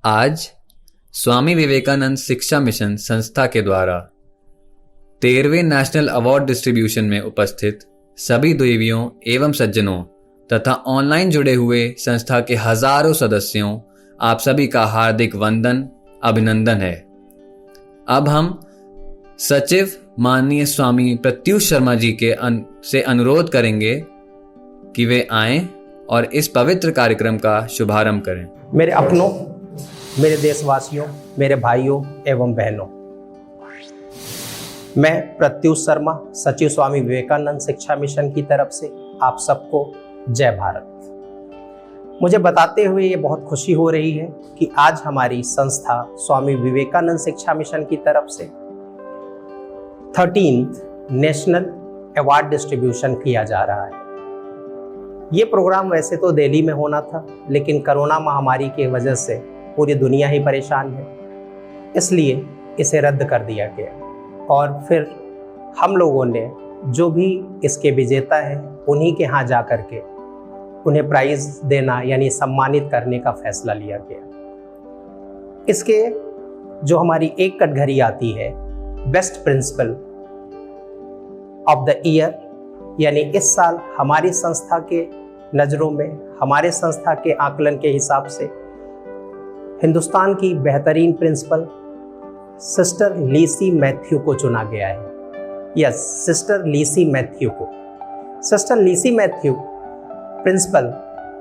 आज स्वामी विवेकानंद शिक्षा मिशन संस्था के द्वारा 13वें नेशनल अवार्ड डिस्ट्रीब्यूशन में उपस्थित सभी देवियों एवं सज्जनों तथा ऑनलाइन जुड़े हुए संस्था के हजारों सदस्यों, आप सभी का हार्दिक वंदन अभिनंदन है। अब हम सचिव माननीय स्वामी प्रत्युष शर्मा जी के से अनुरोध करेंगे कि वे आएं और इस पवित्र कार्यक्रम का शुभारंभ करें। मेरे अपनों, मेरे देशवासियों, मेरे भाइयों एवं बहनों, मैं प्रत्युष शर्मा, सचिव स्वामी विवेकानंद शिक्षा मिशन की तरफ से आप सबको जय भारत। मुझे बताते हुए ये बहुत खुशी हो रही है कि आज हमारी संस्था स्वामी विवेकानंद शिक्षा मिशन की तरफ से 13th नेशनल अवार्ड डिस्ट्रीब्यूशन किया जा रहा है। ये प्रोग्राम वैसे तो दिल्ली में होना था, लेकिन कोरोना महामारी की वजह से पूरी दुनिया ही परेशान है, इसलिए इसे रद्द कर दिया गया। और फिर हम लोगों ने जो भी इसके विजेता हैं उन्हीं के यहाँ जा कर के उन्हें प्राइज़ देना यानी सम्मानित करने का फैसला लिया गया। इसके जो हमारी एक कटघरी आती है best principal of the year, यानी इस साल हमारी संस्था के नज़रों में, हमारे संस्था के आकलन के हिसाब से हिंदुस्तान की बेहतरीन प्रिंसिपल सिस्टर लीसी मैथ्यू को चुना गया है। यस, सिस्टर लीसी मैथ्यू को। Sister Lissy Mathew principal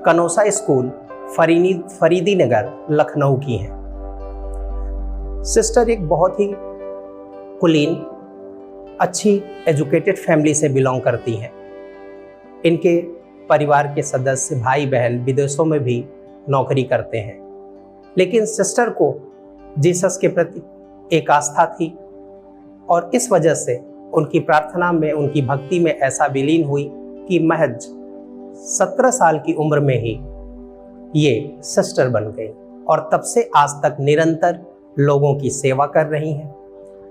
Canossa school Faridi Nagar Lucknow की हैं। सिस्टर एक बहुत ही कुलीन, अच्छी एजुकेटेड फैमिली से बिलोंग करती हैं। इनके परिवार के सदस्य भाई बहन विदेशों में भी नौकरी करते हैं, लेकिन सिस्टर को जीसस के प्रति एक आस्था थी और इस वजह से उनकी प्रार्थना में, उनकी भक्ति में ऐसा विलीन हुई कि महज 17 साल की उम्र में ही ये सिस्टर बन गई और तब से आज तक निरंतर लोगों की सेवा कर रही हैं।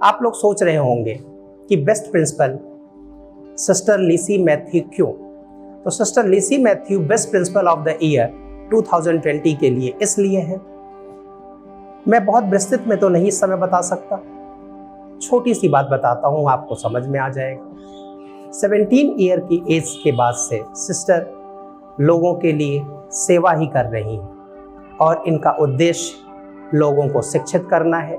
आप लोग सोच रहे होंगे कि best principal sister Lissy Mathew क्यों? तो sister Lissy Mathew best principal of the year 2020 के लिए इसलिए है। मैं बहुत विस्तृत में तो नहीं इस समय बता सकता, छोटी सी बात बताता हूँ, आपको समझ में आ जाएगा। 17 ईयर की एज के बाद से सिस्टर लोगों के लिए सेवा ही कर रही हैं और इनका उद्देश्य लोगों को शिक्षित करना है,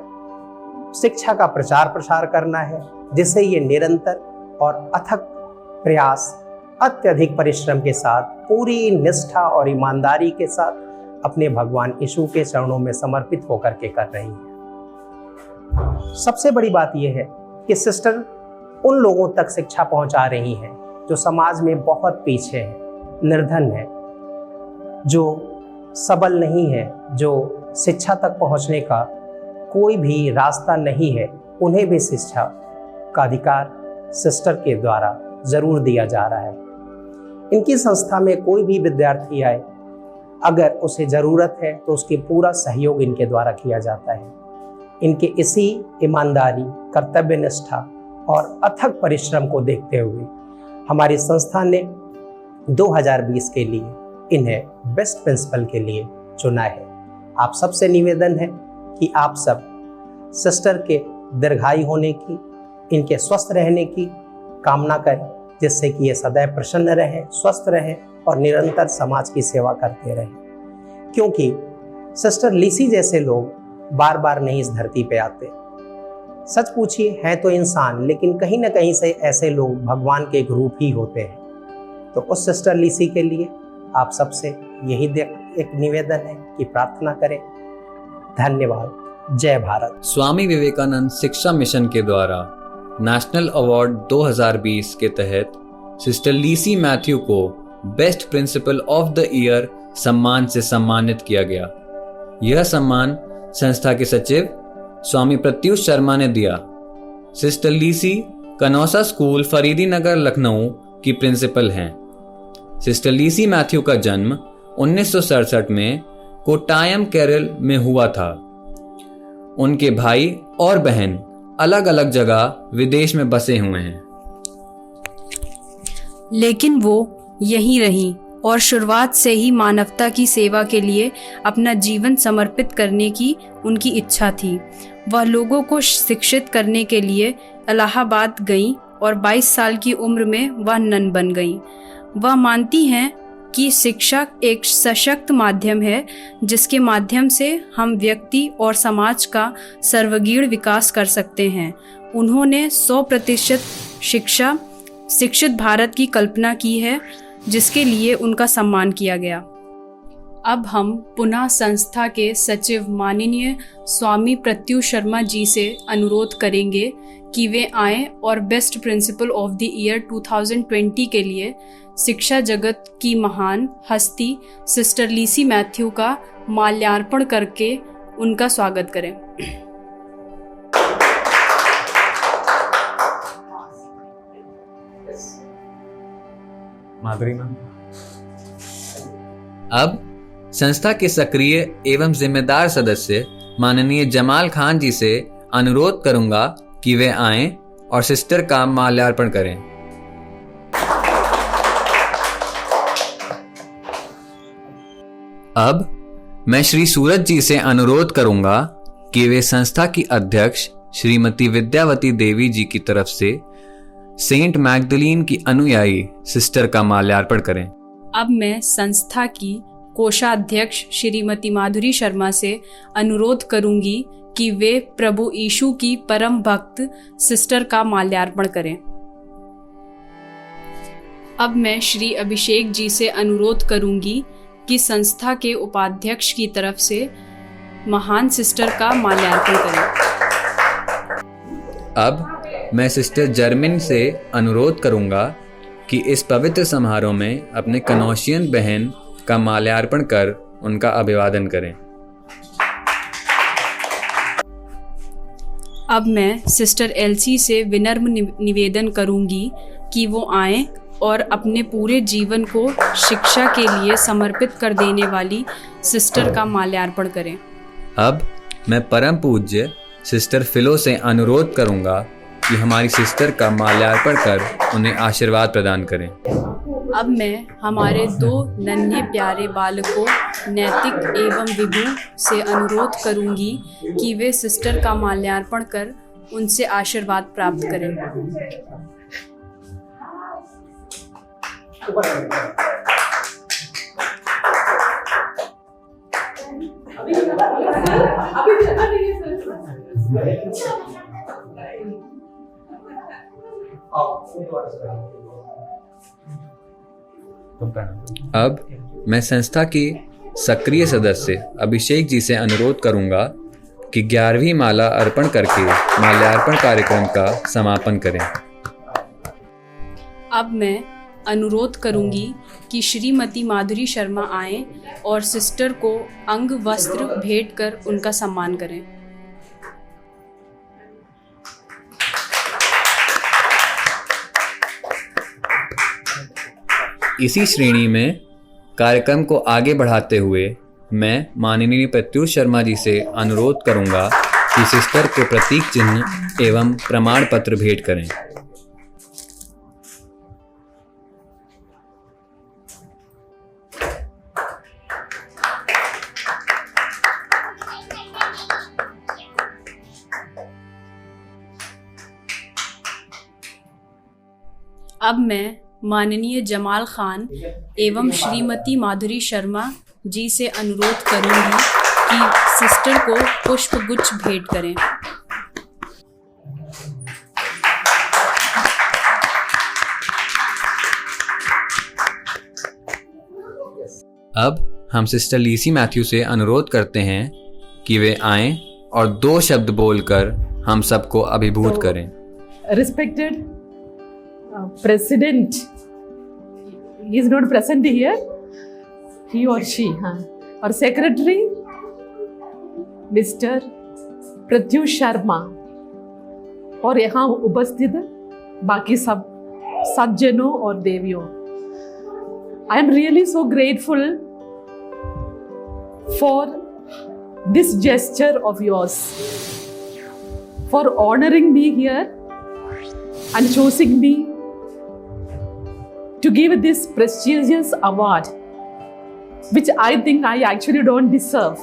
शिक्षा का प्रचार प्रसार करना है, जिसे ये निरंतर और अथक प्रयास, अत्यधिक परिश्रम के साथ, पूरी निष्ठा और ईमानदारी के साथ अपने भगवान यीशु के चरणों में समर्पित होकर के कर रही है। सबसे बड़ी बात यह है कि सिस्टर उन लोगों तक शिक्षा पहुंचा रही हैं जो समाज में बहुत पीछे हैं, निर्धन है, जो सबल नहीं है, जो शिक्षा तक पहुंचने का कोई भी रास्ता नहीं है, उन्हें भी शिक्षा का अधिकार सिस्टर के द्वारा ज़रूर दिया जा रहा है। इनकी संस्था में कोई भी विद्यार्थी आए, अगर उसे ज़रूरत है तो उसकी पूरा सहयोग इनके द्वारा किया जाता है। इनके इसी ईमानदारी, कर्तव्य निष्ठा और अथक परिश्रम को देखते हुए हमारी संस्था ने 2020 के लिए इन्हें बेस्ट प्रिंसिपल के लिए चुना है। आप सबसे निवेदन है कि आप सब सिस्टर के दीर्घायु होने की, इनके स्वस्थ रहने की कामना करें, जिससे कि ये सदैव प्रसन्न रहे, स्वस्थ रहे और निरंतर समाज की सेवा करते रहें। क्योंकि सिस्टर लीसी जैसे लोग बार बार नहीं इस धरती पे आते। सच पूछिए, हैं तो इंसान, लेकिन कहीं ना कहीं से ऐसे लोग भगवान के एक रूप ही होते हैं। तो उस सिस्टर लीसी के लिए आप सबसे यही एक निवेदन है कि प्रार्थना करें। धन्यवाद। जय भारत। स्वामी विवेकानंद शिक्षा मिशन के द्वारा नेशनल अवार्ड 2020 के तहत सिस्टर लीसी मैथ्यू को best principal of the year सम्मान से सम्मानित किया गया। यह सम्मान संस्था के सचिव स्वामी प्रत्युष शर्मा ने दिया। सिस्टर लीसी कनौसा स्कूल फरीदी नगर लखनऊ की प्रिंसिपल हैं। सिस्टर लीसी मैथ्यू का जन्म 1967 में कोट्टायम केरल में हुआ था। उनके भाई और बहन अलग अलग जगह विदेश में बसे हुए हैं, लेकिन वो यहीं रहीं और शुरुआत से ही मानवता की सेवा के लिए अपना जीवन समर्पित करने की उनकी इच्छा थी। वह लोगों को शिक्षित करने के लिए इलाहाबाद गईं और 22 साल की उम्र में वह नन बन गईं। वह मानती हैं कि शिक्षा एक सशक्त माध्यम है जिसके माध्यम से हम व्यक्ति और समाज का सर्वगीण विकास कर सकते हैं। उन्होंने 100% शिक्षित भारत की कल्पना की है, जिसके लिए उनका सम्मान किया गया। अब हम पुनः संस्था के सचिव माननीय स्वामी प्रत्युष शर्मा जी से अनुरोध करेंगे कि वे आएं और best principal of the year 2020 के लिए शिक्षा जगत की महान हस्ती सिस्टर लीसी मैथ्यू का माल्यार्पण करके उनका स्वागत करें। माधुरी मैम। अब संस्था के सक्रिय एवं जिम्मेदार सदस्य माननीय जमाल खान जी से अनुरोध करूंगा कि वे आएं और सिस्टर का माल्यार्पण करें। अब मैं श्री सूरज जी से अनुरोध करूंगा कि वे संस्था की अध्यक्ष श्रीमती विद्यावती देवी जी की तरफ से सेंट मैगदलीन की अनुयायी सिस्टर का माल्यार्पण करें। अब मैं संस्था की कोषाध्यक्ष श्रीमती माधुरी शर्मा से अनुरोध करूंगी कि वे प्रभु यीशु की परम भक्त सिस्टर का माल्यार्पण करें। अब मैं श्री अभिषेक जी से अनुरोध करूंगी कि संस्था के उपाध्यक्ष की तरफ से महान सिस्टर का माल्यार्पण करें। अब मैं सिस्टर जर्मिन से अनुरोध करूंगा कि इस पवित्र समारोह में अपने कनौशियन बहन का माल्यार्पण कर उनका अभिवादन करें। अब मैं सिस्टर एलसी से विनम्र निवेदन करूंगी कि वो आएं और अपने पूरे जीवन को शिक्षा के लिए समर्पित कर देने वाली सिस्टर का माल्यार्पण करें। अब मैं परम पूज्य सिस्टर फिलो से अनुरोध करूंगा कि हमारी सिस्टर का माल्यार्पण कर उन्हें आशीर्वाद प्रदान करें। अब मैं हमारे 2 नन्हे प्यारे बालकों नैतिक एवं विभू से अनुरोध करूंगी कि वे सिस्टर का माल्यार्पण कर उनसे आशीर्वाद प्राप्त करें। अब मैं संस्था की सक्रिय सदस्य अभिषेक जी से अनुरोध करूंगा कि 11वीं माला अर्पण करके माल्यार्पण कार्यक्रम का समापन करें। अब मैं अनुरोध करूंगी कि श्रीमती माधुरी शर्मा आएं और सिस्टर को अंग वस्त्र भेंट कर उनका सम्मान करें। इसी श्रेणी में कार्यक्रम को आगे बढ़ाते हुए मैं माननीय प्रत्युष शर्मा जी से अनुरोध करूंगा कि सिस्टर को प्रतीक चिन्ह एवं प्रमाण पत्र भेंट करें। अब मैं माननीय जमाल खान एवं श्रीमती माधुरी शर्मा जी से अनुरोध करूंगी कि सिस्टर को पुष्पगुच्छ भेंट करें। अब हम सिस्टर लीसी मैथ्यू से अनुरोध करते हैं कि वे आएं और 2 शब्द बोलकर हम सबको अभिभूत करें। Respected President, he is not present here, he or she, और Secretary Mr. प्रत्युष शर्मा और यहाँ उपस्थित बाकी सब सज्जनों और देवियों, I am really so grateful for this gesture of yours, for honoring me here and choosing me to give this prestigious award, which I think I actually don't deserve.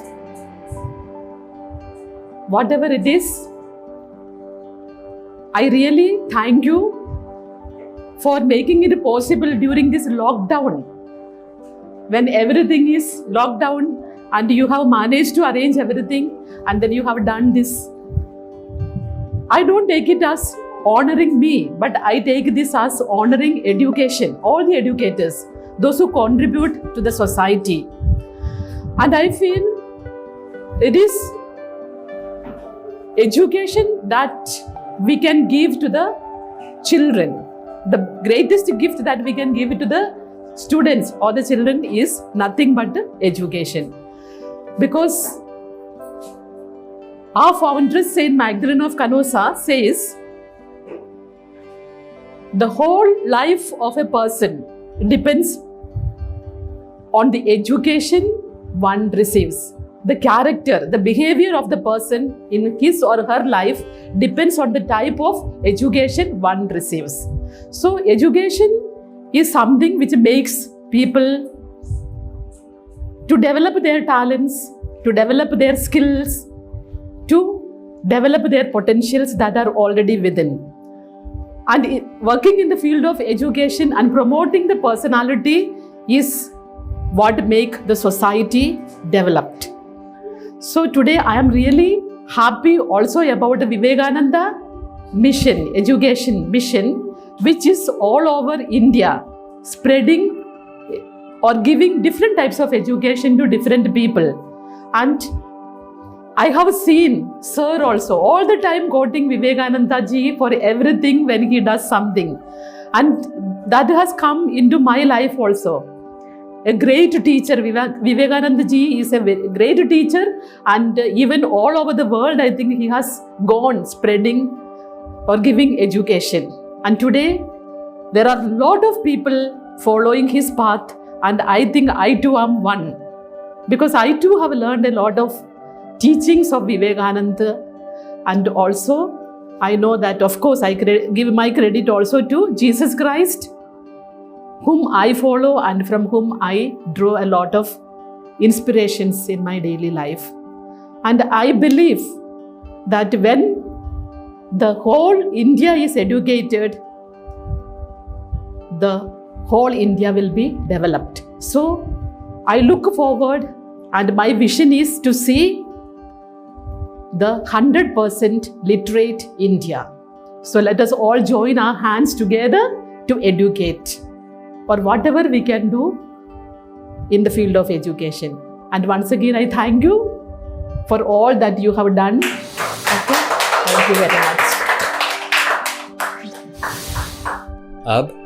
Whatever it is, I really thank you for making it possible during this lockdown. When everything is locked down and you have managed to arrange everything and then you have done this. I don't take it as honoring me, but I take this as honoring education, all the educators, those who contribute to the society. And I feel it is education that we can give to the children. The greatest gift that we can give to the students or the children is nothing but education. Because our foundress, Saint Magdalene of Canossa, says the whole life of a person depends on the education one receives. The character, the behavior of the person in his or her life depends on the type of education one receives. So education is something which makes people to develop their talents, to develop their skills, to develop their potentials that are already within. And working in the field of education and promoting the personality is what makes the society developed. So today I am really happy also about the Vivekananda mission, education mission, which is all over India, spreading or giving different types of education to different people. And I have seen Sir also all the time quoting Vivekananda ji for everything when he does something. And that has come into my life also. A great teacher, Vivekananda ji is a great teacher, and even all over the world I think he has gone spreading or giving education. And today there are a lot of people following his path, and I think I too am one. Because I too have learned a lot of teachings of Vivekananda, and also I know that of course I give my credit also to Jesus Christ, whom I follow and from whom I draw a lot of inspirations in my daily life. And I believe that when the whole India is educated, the whole India will be developed. So I look forward, and my vision is to see the 100% literate India. So let us all join our hands together to educate, or whatever we can do in the field of education. And once again, I thank you for all that you have done. Okay? Thank you very much. अब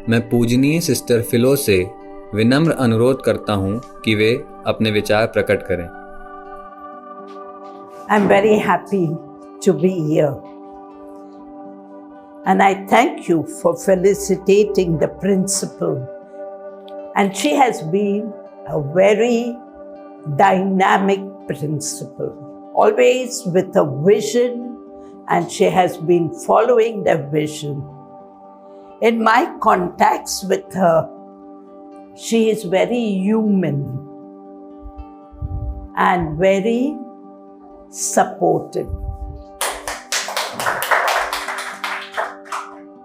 मैं पूजनीय sister फिलो से विनम्र अनुरोध करता हूं कि वे अपने विचार प्रकट करें। I'm very happy to be here. And I thank you for felicitating the principal. And she has been a very dynamic principal, always with a vision, and she has been following the vision. In my contacts with her, she is very human and very supportive.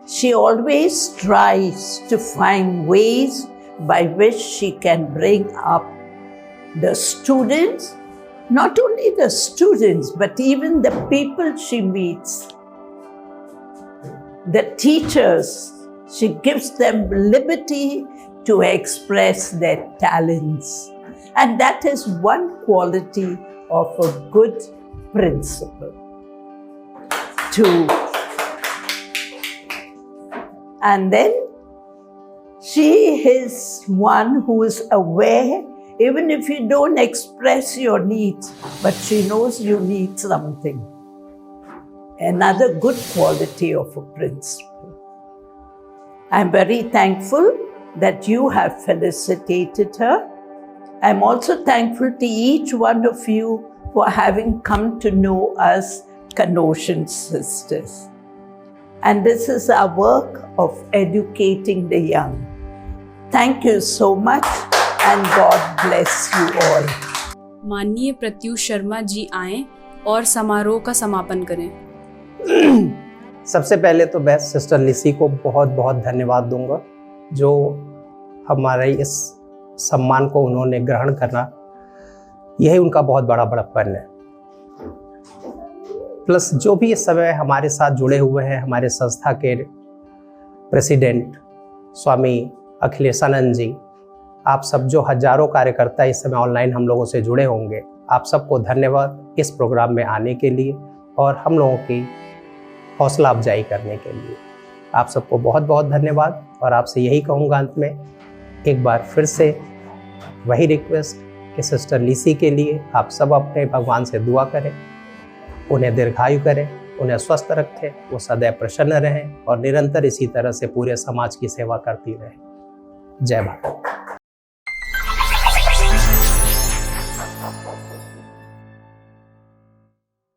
She always tries to find ways by which she can bring up the students, not only the students, but even the people she meets, the teachers. She gives them liberty to express their talents. And that is one quality of a good principal. And then she is one who is aware, even if you don't express your needs, but she knows you need something. Another good quality of a principal. I'm very thankful that you have felicitated her. I'm also thankful to each one of you for having come to know us Canossian sisters. And this is our work of educating the young. Thank you so much and God bless you all. माननीय प्रत्युष शर्मा जी आएं और समारोह का समापन करें। सबसे पहले तो मैं सिस्टर लिसी को बहुत बहुत धन्यवाद दूंगा, जो हमारे इस सम्मान को उन्होंने ग्रहण करना, यही उनका बहुत बड़ा बड़प्पन है। प्लस जो भी इस समय हमारे साथ जुड़े हुए हैं, हमारे संस्था के प्रेसिडेंट स्वामी अखिलेशानंद जी, आप सब जो हजारों कार्यकर्ता इस समय ऑनलाइन हम लोगों से जुड़े होंगे, आप सबको धन्यवाद इस प्रोग्राम में आने के लिए और हम लोगों की हौसला अफजाई करने के लिए। आप सबको बहुत बहुत धन्यवाद। और आपसे यही कहूँगा अंत में एक बार फिर से वही रिक्वेस्ट कि सिस्टर लिसी के लिए आप सब अपने भगवान से दुआ करें, उन्हें दीर्घायु करें, उन्हें स्वस्थ रखें, वो सदैव प्रसन्न रहें और निरंतर इसी तरह से पूरे समाज की सेवा करती रहें। जय भारत।